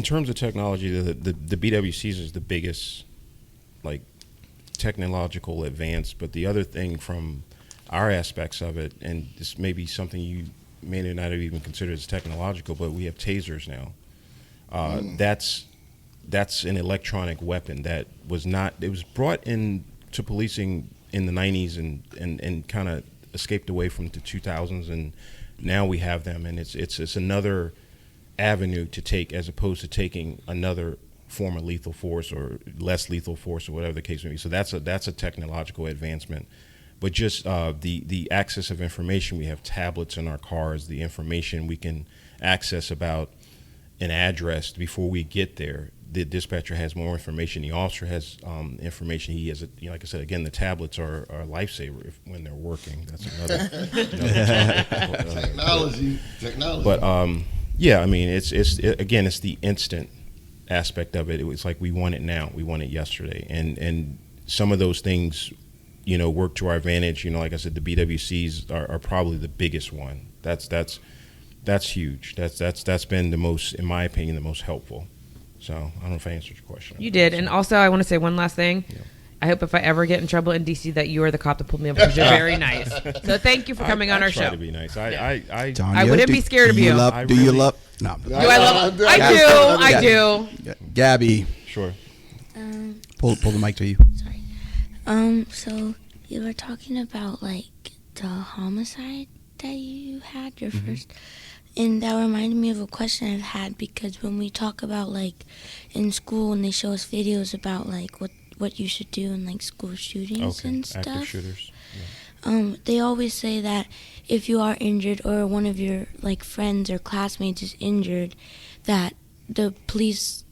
in terms of technology, the BWCs is the biggest, like, technological advance. But the other thing from our aspects of it, and this may be something you may not have even considered as technological, but we have tasers now. That's an electronic weapon that was not. It was brought into policing in the 90s and kind of escaped away from the 2000s, and now we have them, and it's another avenue to take, as opposed to taking another form of lethal force or less lethal force or whatever the case may be. So that's a technological advancement. But just the access of information, we have tablets in our cars, the information we can access about an address before we get there. The dispatcher has more information. The officer has information. He has, like I said, again, the tablets are a lifesaver when they're working. That's another technology. But yeah, I mean, it's the instant aspect of it. It was like we want it now. We want it yesterday, and some of those things, work to our advantage. Like I said, the BWCs are probably the biggest one. That's huge. That's been the most, in my opinion, the most helpful. So I don't know if I answered your question. You did. And also I want to say one last thing. Yeah. I hope if I ever get in trouble in DC that you are the cop that pulled me up, because you're very nice. So thank you for coming on our show. I try to be nice. I wouldn't be scared of you. Do you love? No. Do I love? I do. Gabby. Sure. Pull the mic to you. Sorry. So you were talking about like the homicide that you had, your first. And that reminded me of a question I've had, because when we talk about, like, in school, when they show us videos about, like, what you should do in, like, school shootings and stuff. Active shooters. Yeah. They always say that if you are injured or one of your, like, friends or classmates is injured, that the police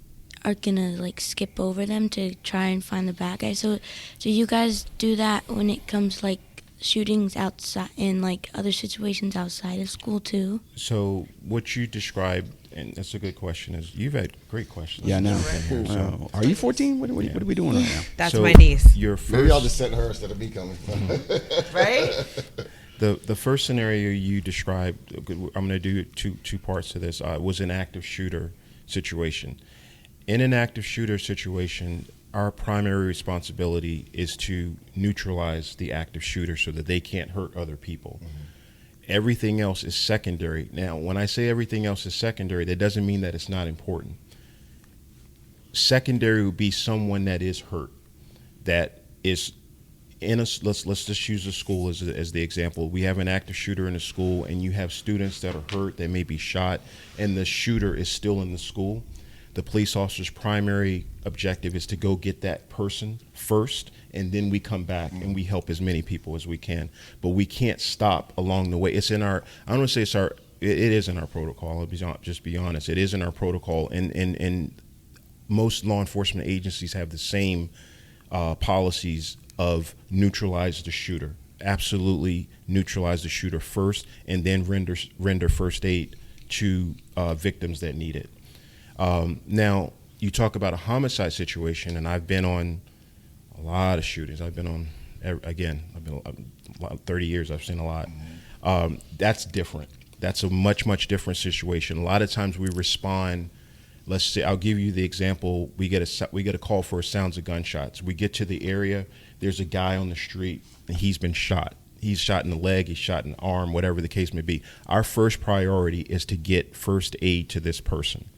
are gonna, like, skip over them to try and find the bad guy. So do you guys do that when it comes, like, shootings outside in like other situations outside of school too? So what you described, and that's a good question, is you've had great questions. Yeah, I know. Are you 14? What are we doing right now? That's my niece. Your first, maybe I'll just send her instead of me coming. Right? The first scenario you described, I'm going to do two parts to this, was an active shooter situation. In an active shooter situation, our primary responsibility is to neutralize the active shooter so that they can't hurt other people. Everything else is secondary. Now, when I say everything else is secondary, that doesn't mean that it's not important. Secondary would be someone that is hurt, that is in a, let's just use a school as the example. We have an active shooter in a school, and you have students that are hurt, they may be shot, and the shooter is still in the school. The police officer's primary objective is to go get that person first, and then we come back and we help as many people as we can. But we can't stop along the way. It's in our, I don't want to say it is in our protocol. I'll just be honest. It is in our protocol, and most law enforcement agencies have the same policies of neutralize the shooter. Absolutely neutralize the shooter first, and then render first aid to victims that need it. Now, you talk about a homicide situation, and I've been on a lot of shootings. I've been on, again, 30 years, I've seen a lot. That's different. That's a much, much different situation. A lot of times we respond, let's say, I'll give you the example, we get a call for sounds of gunshots. We get to the area, there's a guy on the street, and he's been shot. He's shot in the leg, he's shot in the arm, whatever the case may be. Our first priority is to get first aid to this person.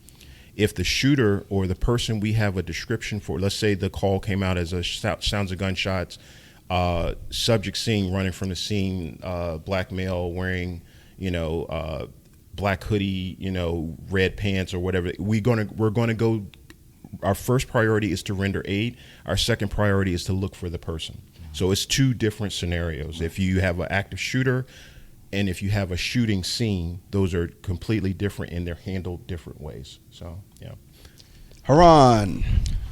If the shooter or the person we have a description for, let's say the call came out as a sounds of gunshots, subject seen running from the scene, black male wearing, black hoodie, red pants or whatever. We're gonna go. Our first priority is to render aid. Our second priority is to look for the person. So it's two different scenarios. If you have an active shooter, and if you have a shooting scene, those are completely different, and they're handled different ways. So, yeah. Haran.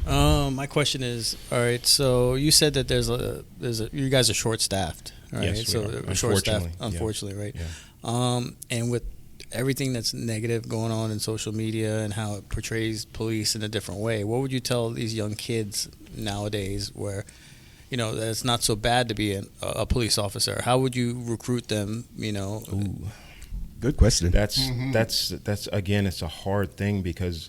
My question is, all right, so you said that you guys are short-staffed, right? Yes, we are. Short-staffed, unfortunately, right? Yeah. And with everything that's negative going on in social media and how it portrays police in a different way, what would you tell these young kids nowadays where, that it's not so bad to be a police officer? How would you recruit them, Ooh, good question. That's again, it's a hard thing because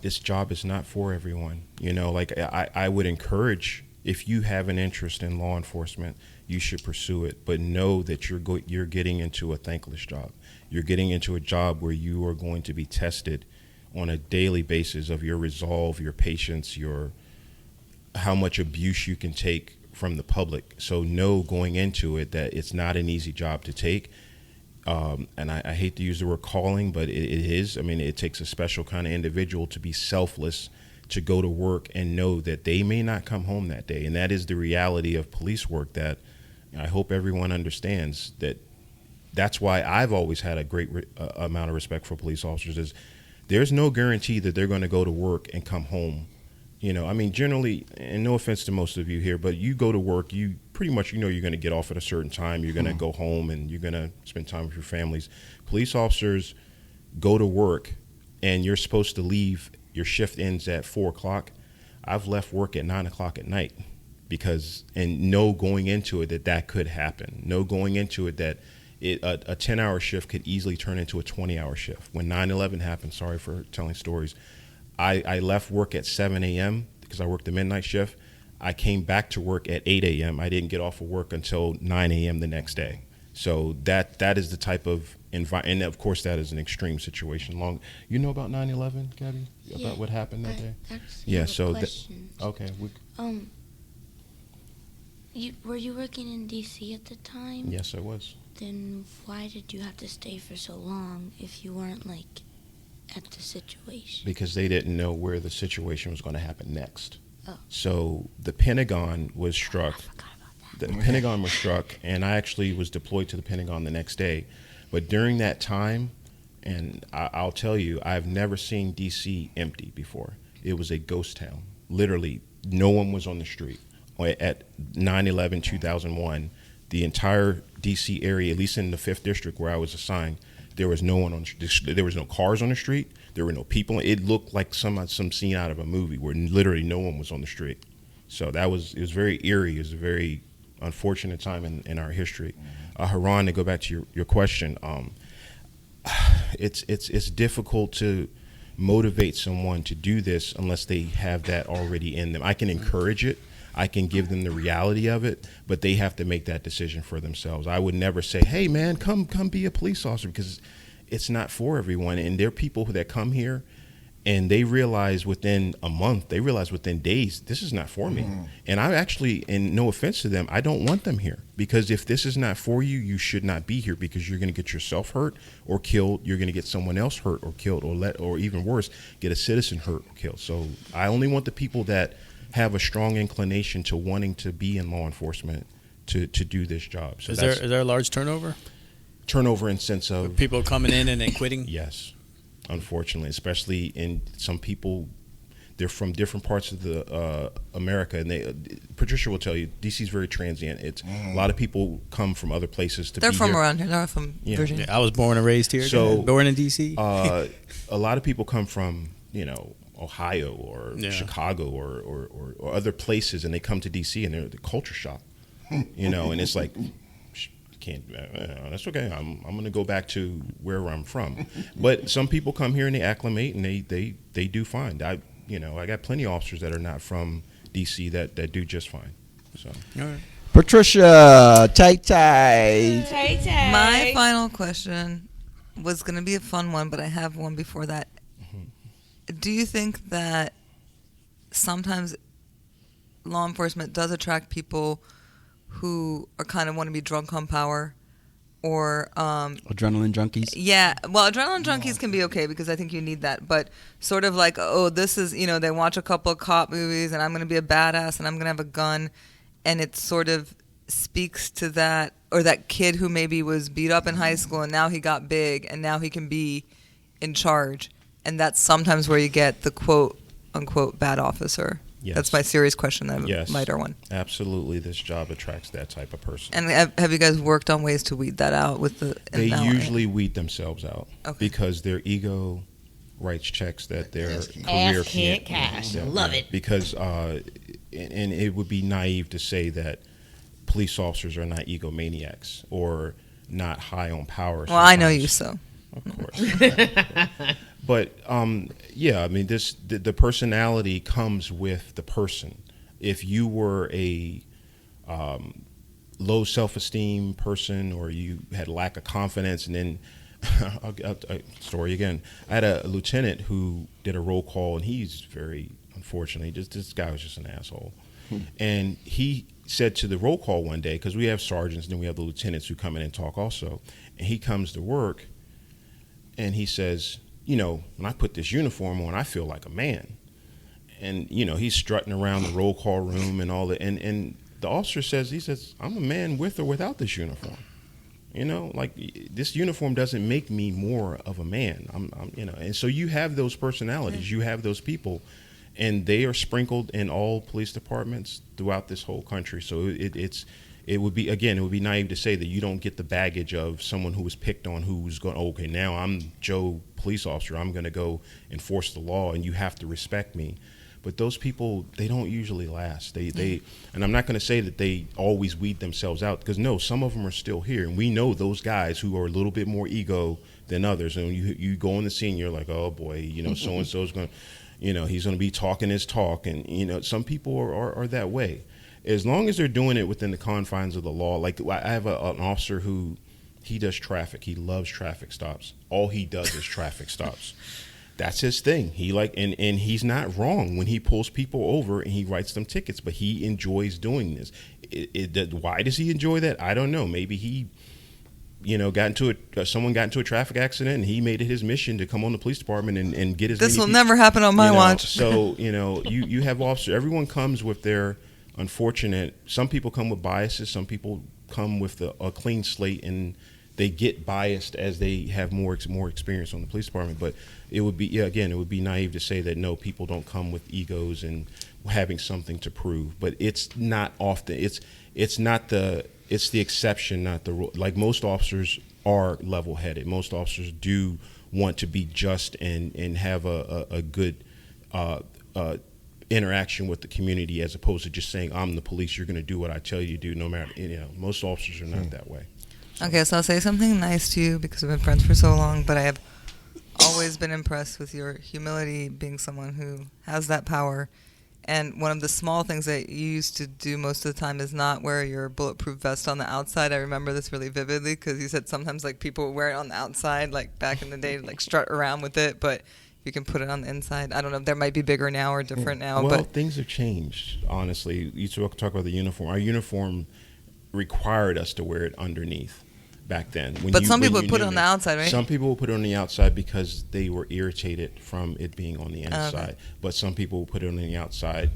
this job is not for everyone. Like I would encourage, if you have an interest in law enforcement, you should pursue it, but know that you're getting into a thankless job. You're getting into a job where you are going to be tested on a daily basis of your resolve, your patience, how much abuse you can take from the public. So know going into it that it's not an easy job to take. And I hate to use the word calling, but it is. I mean, it takes a special kind of individual to be selfless, to go to work and know that they may not come home that day. And that is the reality of police work that I hope everyone understands. That's why I've always had a great amount of respect for police officers. Is there's no guarantee that they're going to go to work and come home. I mean, generally, and no offense to most of you here, but you go to work, you pretty much, you're going to get off at a certain time. You're going to go home and you're going to spend time with your families. Police officers go to work and you're supposed to leave. Your shift ends at 4:00. I've left work at 9:00 at night and know going into it that could happen. Know going into it that a 10-hour shift could easily turn into a 20-hour shift. When 9/11 happened, sorry for telling stories, I left work at 7 a.m. because I worked the midnight shift. I came back to work at 8 a.m. I didn't get off of work until 9 a.m. the next day. So that is the type of environment. And, of course, that is an extreme situation. You know about 9/11, Gabby? Yeah, about what happened that day? Actually Yeah, have so a question. okay. Were you working in D.C. at the time? Yes, I was. Then why did you have to stay for so long if you weren't, at the situation? Because they didn't know where the situation was going to happen next. Oh. So the Pentagon was struck. I forgot about that. The Pentagon was struck, and I actually was deployed to the Pentagon the next day. But during that time, and I'll tell you, I've never seen D.C. empty before. It was a ghost town. Literally, no one was on the street. At 9/11, 2001, the entire D.C. area, at least in the 5th District where I was assigned, there was no one on. There was no cars on the street. There were no people. It looked like some scene out of a movie where literally no one was on the street. So it was very eerie. It was a very unfortunate time in our history. Haran, to go back to your question, it's difficult to motivate someone to do this unless they have that already in them. I can encourage it. I can give them the reality of it, but they have to make that decision for themselves. I would never say, hey, man, come be a police officer, because it's not for everyone. And there are people that come here and they realize within a month, within days, this is not for me. And I actually, and no offense to them, I don't want them here, because if this is not for you, you should not be here, because you're going to get yourself hurt or killed. You're going to get someone else hurt or killed, or even worse, get a citizen hurt or killed. So I only want the people that have a strong inclination to wanting to be in law enforcement to do this job. So is there a large turnover? Turnover in sense of People coming in and then quitting? Yes, unfortunately, especially in some people. They're from different parts of the America, and Patricia will tell you, DC is very transient. It's a lot of people come from other places to. They're be from here. around here. They're from Virginia. Yeah, I was born and raised here. So born in D.C. A lot of people come from Ohio or Chicago or other places, and they come to DC and they're the culture shock, and it's like, can't. That's okay. I'm going to go back to where I'm from. But some people come here and they acclimate and they do fine. I got plenty of officers that are not from DC that do just fine. So. All right. Patricia, tight. My final question was going to be a fun one, but I have one before that. Do you think that sometimes law enforcement does attract people who are kind of want to be drunk on power, or Adrenaline junkies? Yeah, well, adrenaline junkies can be okay because I think you need that, but sort of like, oh, this is, they watch a couple of cop movies and I'm going to be a badass and I'm going to have a gun, and it sort of speaks to that, or that kid who maybe was beat up in high school and now he got big and now he can be in charge. And that's sometimes where you get the quote unquote bad officer. Yes. That's my serious question. That Yes, lighter one. Absolutely, this job attracts that type of person. And have you guys worked on ways to weed that out with the? They usually weed themselves out because their ego writes checks that their career Ass can't cash. Love it. Because and it would be naive to say that police officers are not egomaniacs or not high on power. Well, I know sometimes. you so. Of course. But yeah, I mean, the personality comes with the person. If you were a low self-esteem person, or you had lack of confidence, and then story again. I had a lieutenant who did a roll call, and he's very, unfortunately, this guy was just an asshole. And he said to the roll call one day, because we have sergeants and then we have the lieutenants who come in and talk also, and he comes to work and he says, you know, when I put this uniform on, I feel like a man. And, you know, he's strutting around the roll call room and all that. And the officer says, I'm a man with or without this uniform. You know, like, this uniform doesn't make me more of a man. I'm you know, and so you have those personalities, you have those people, and they are sprinkled in all police departments throughout this whole country. So it would be naive to say that you don't get the baggage of someone who was picked on, who's going, okay, now I'm Joe police officer, I'm going to go enforce the law, and you have to respect me. But those people, they don't usually last. They and I'm not going to say that they always weed themselves out, because no, some of them are still here, and we know those guys who are a little bit more ego than others. And you go on the scene, you're like, oh boy, you know, so and so's going, you know, he's going to be talking his talk, and you know, some people are that way. As long as they're doing it within the confines of the law. Like, I have an officer who, he does traffic. He loves traffic stops. All he does is traffic stops. That's his thing. He and he's not wrong when he pulls people over and he writes them tickets, but he enjoys doing this. Why does he enjoy that? I don't know. Maybe he, you know, someone got into a traffic accident, and he made it his mission to come on the police department and get his. This will never happen on my watch. So, you know, you have officers. Everyone comes with their unfortunate. Some people come with biases. Some people come with a clean slate, and they get biased as they have more experience on the police department. But it would be, it would be naive to say that no, people don't come with egos and having something to prove. But it's not often. It's the exception, not the rule. Like, most officers are level-headed. Most officers do want to be just and have a good interaction with the community, as opposed to just saying, I'm the police, you're going to do what I tell you to do, no matter, you know. Most officers are not that way. Okay, so I'll say something nice to you because we've been friends for so long, but I have always been impressed with your humility, being someone who has that power. And one of the small things that you used to do most of the time is not wear your bulletproof vest on the outside. I remember this really vividly because you said sometimes, like, people would wear it on the outside, like back in the day, like strut around with it, but you can put it on the inside. I don't know if there might be bigger now or different now. Well, but things have changed, honestly. You talk about the uniform. Our uniform required us to wear it underneath back then. But some people would put it on the outside, right? Some people would put it on the outside because they were irritated from it being on the inside. Okay. But some people would put it on the outside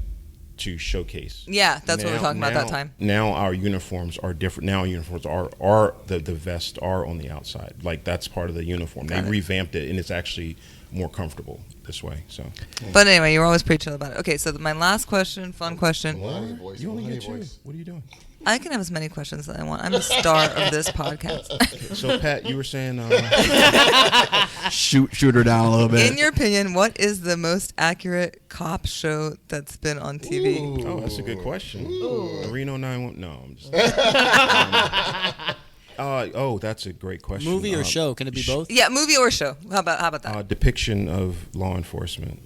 to showcase. Yeah, that's what we're talking about that time. Now our uniforms are different. Now our uniforms are the vests are on the outside. Like, that's part of the uniform. They revamped it, and it's actually more comfortable this way. So, but anyway, you were always pretty chill about it. Okay, so my last question, fun question. You only get two. What are you doing? I can have as many questions as I want. I'm the star of this podcast. Okay, so, Pat, you were saying... shoot her down a little bit. In your opinion, what is the most accurate cop show that's been on TV? Ooh. Oh, that's a good question. Reno 911. No, I'm just... that's a great question. Movie or show? Can it be both? Yeah, movie or show. How about that? Depiction of law enforcement.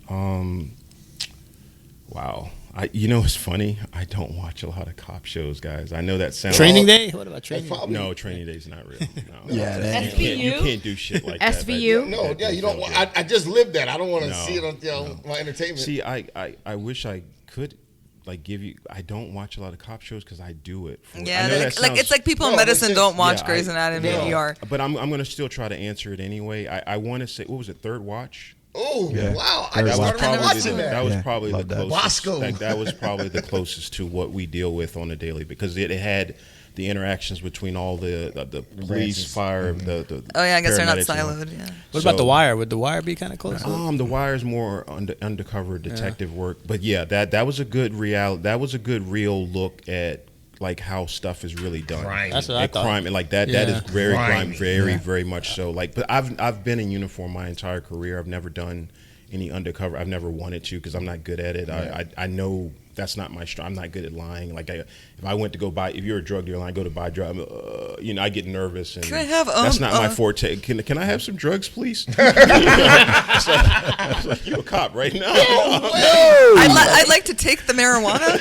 Wow. You know, it's funny. I don't watch a lot of cop shows, guys. I know that sounds... Training Day? What about Training Day? No, Training Day's not real. No. Yeah, you can't do shit like that. SVU? No, yeah, you don't. I just lived that. I don't want to see it on my entertainment. See, I wish I could, like, give you... I don't watch a lot of cop shows because I do it. It's like people in medicine don't watch Grey's Anatomy and ER. But I'm going to still try to answer it anyway. I want to say, what was it, Third Watch? Oh, yeah. Wow. I just started watching that. That was probably the closest. Bosco. That was probably the closest to what we deal with on a daily, because it had the interactions between all the police, fire, the I guess they're not paramedics, siloed. Yeah. What about The Wire? Would The Wire be kind of close? The Wire's more undercover detective work, but yeah, that was a good That was a good real look at, like, how stuff is really done. That's what I thought. Crime, and like that is very crime, very much so. Like, but I've been in uniform my entire career. I've never done any undercover. I've never wanted to because I'm not good at it. I know That's not my strength. I'm not good at lying. Like if I went to go buy, if you're a drug dealer and I go to buy drugs, I get nervous. And Can I have, that's not my forte. Can I have some drugs, please? It's like, you a cop right now? I'd like to take the marijuana.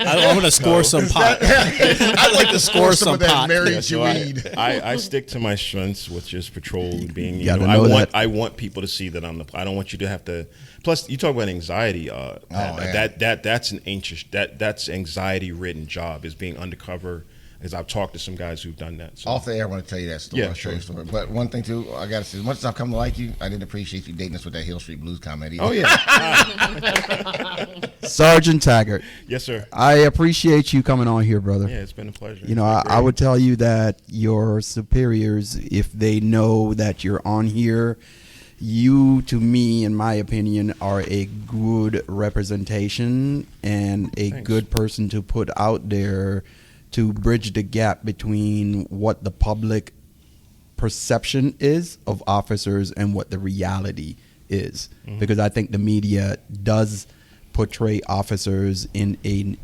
I want to score some pot. I'd like to score some of that pot. married Yeah, so weed. I stick to my strengths, which is patrol and being. I want people to see that I'm the. I don't want you to have to. Plus, you talk about anxiety. That's an anxious. That's anxiety ridden job is being undercover. As I've talked to some guys who've done that. So. Off the air, I want to tell you that story. Yeah, I'll show you sure. a story. But one thing too, I got to say, as much as I've come to like you, I didn't appreciate you dating us with that Hill Street Blues comment either. Oh yeah. Sergeant Taggart, Yes, sir. I appreciate you coming on here, brother. Yeah, it's been a pleasure. You know, I would tell you that your superiors, if they know that you're on here, you, to me, in my opinion, are a good representation and a Thanks. good person to put out there to bridge the gap between what the public perception is of officers and what the reality is. Mm-hmm. Because I think the media does portray officers in a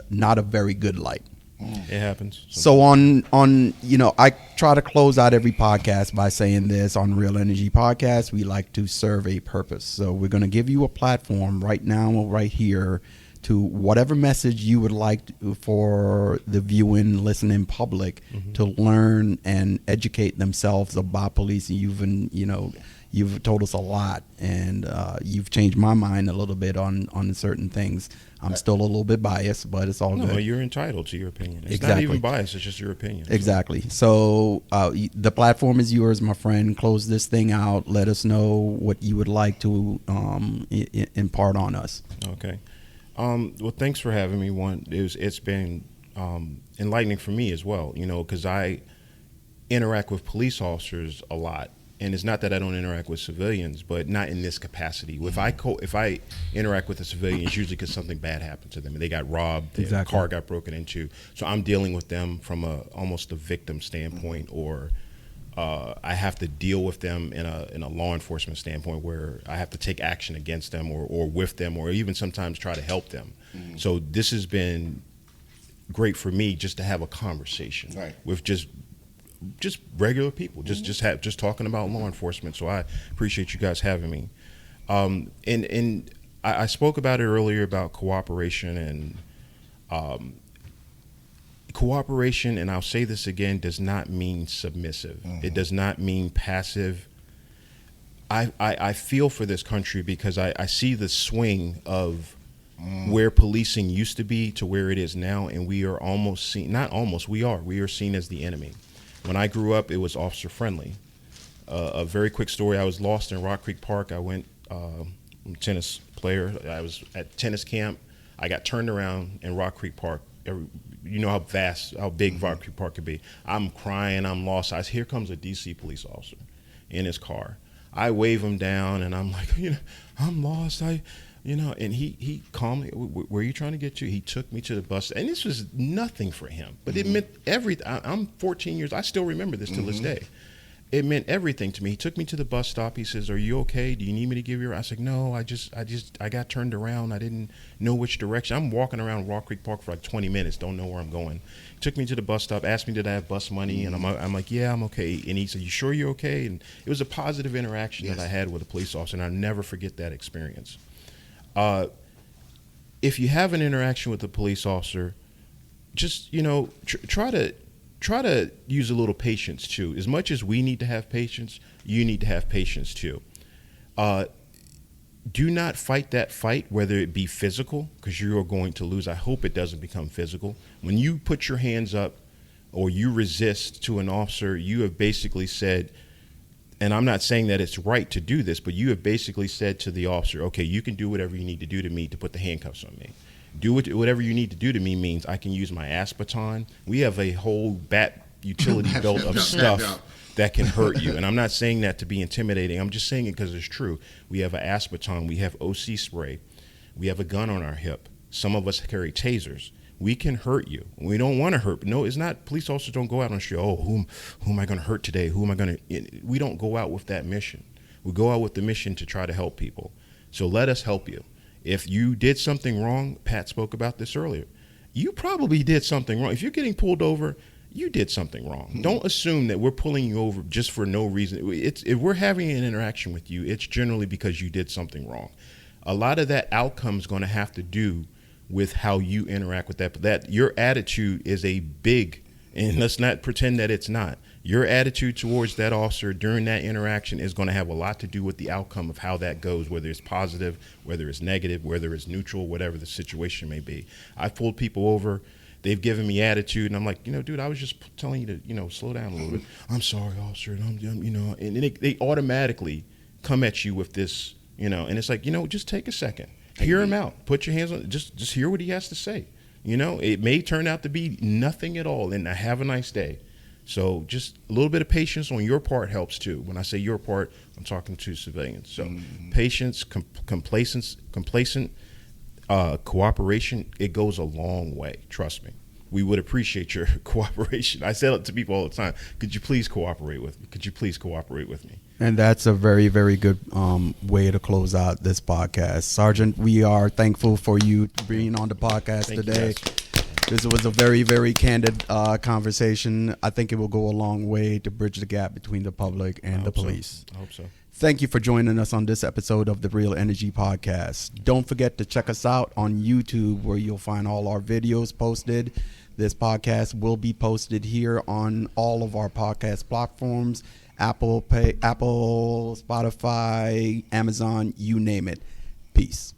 not a very good light. It happens. So on I try to close out every podcast by saying this. On Real Energy Podcast, we like to serve a purpose. So we're going to give you a platform right now, right here, to whatever message you would like for the viewing, listening public to learn and educate themselves about police. You've told us a lot, and you've changed my mind a little bit on certain things. I'm still a little bit biased, but it's all No, good. you're entitled to your opinion. It's Exactly. not even biased. It's just your opinion. Exactly. So the platform is yours, my friend. Close this thing out. Let us know what you would like to impart on us. Okay. Well, thanks for having me. It's been enlightening for me as well, because I interact with police officers a lot. And it's not that I don't interact with civilians, but not in this capacity. If I interact with a civilian, it's usually because something bad happened to them. They got robbed, their car got broken into. So I'm dealing with them from almost a victim standpoint, or I have to deal with them in a law enforcement standpoint where I have to take action against them or with them, or even sometimes try to help them. So this has been great for me just to have a conversation with just regular people, just talking about law enforcement. So I appreciate you guys having me. And I spoke about it earlier about cooperation, and cooperation, and I'll say this again, does not mean submissive. It does not mean passive. I feel for this country because I see the swing of where policing used to be to where it is now, and we are almost seen, not almost, we are seen as the enemy. When I grew up, it was officer friendly. A very quick story, I was lost in Rock Creek Park. I went, I'm a tennis player. I was at tennis camp. I got turned around in Rock Creek Park. You know how big Rock Creek Park could be. I'm crying, I'm lost. Here comes a DC police officer in his car. I wave him down, and I'm like, I'm lost. And he calmly, where are you trying to get to? He took me to the bus, and this was nothing for him, but it meant everything. I'm 14 years. I still remember this to this day. It meant everything to me. He took me to the bus stop. He says, "Are you okay? Do you need me to give you?" I said, "No, I got turned around. I didn't know which direction. I'm walking around Rock Creek Park for like 20 minutes. Don't know where I'm going." He took me to the bus stop, asked me, "Did I have bus money?" And I'm like, "Yeah, I'm okay." And he said, "You sure you're okay?" And it was a positive interaction that I had with a police officer, and I'll never forget that experience. If you have an interaction with a police officer, just try to use a little patience too. As much as we need to have patience, you need to have patience too. Do not fight that fight, whether it be physical, because you are going to lose. I hope it doesn't become physical. When you put your hands up or you resist to an officer, you have basically said, and I'm not saying that it's right to do this, but you have basically said to the officer, okay, you can do whatever you need to do to me to put the handcuffs on me. Do whatever you need to do to me means I can use my ass baton. We have a whole bat utility belt of stuff that can hurt you. And I'm not saying that to be intimidating. I'm just saying it because it's true. We have an ass baton. We have OC spray. We have a gun on our hip. Some of us carry tasers. We can hurt you. We don't want to hurt. No, it's not. Police officers don't go out on the street. Oh, who am I going to hurt today? Who am I going to? We don't go out with that mission. We go out with the mission to try to help people. So let us help you. If you did something wrong, Pat spoke about this earlier, you probably did something wrong. If you're getting pulled over, you did something wrong. Don't assume that we're pulling you over just for no reason. If we're having an interaction with you, it's generally because you did something wrong. A lot of that outcome is going to have to do with how you interact with that your attitude is a big, and let's not pretend that it's not. Your attitude towards that officer during that interaction is going to have a lot to do with the outcome of how that goes, whether it's positive, whether it's negative, whether it's neutral, whatever the situation may be. I've pulled people over. They've given me attitude, and I'm like, dude, I was just telling you to, slow down a little bit. I'm sorry, officer, and and they automatically come at you with this, and it's like, just take a second, hear him out, put your hands on, just hear what he has to say. It may turn out to be nothing at all, and have a nice day. So just a little bit of patience on your part helps too. When I say your part, I'm talking to civilians. So patience, complacent, cooperation, it goes a long way. Trust me. We would appreciate your cooperation. I say it to people all the time. Could you please cooperate with me? Could you please cooperate with me? And that's a very, very good way to close out this podcast. Sergeant, we are thankful for you being on the podcast Thank you, today. guys. This was a very, very candid conversation. I think it will go a long way to bridge the gap between the public and the police. I hope so. Thank you for joining us on this episode of the Real Energy Podcast. Don't forget to check us out on YouTube, where you'll find all our videos posted. This podcast will be posted here on all of our podcast platforms, Apple, Spotify, Amazon, you name it. Peace.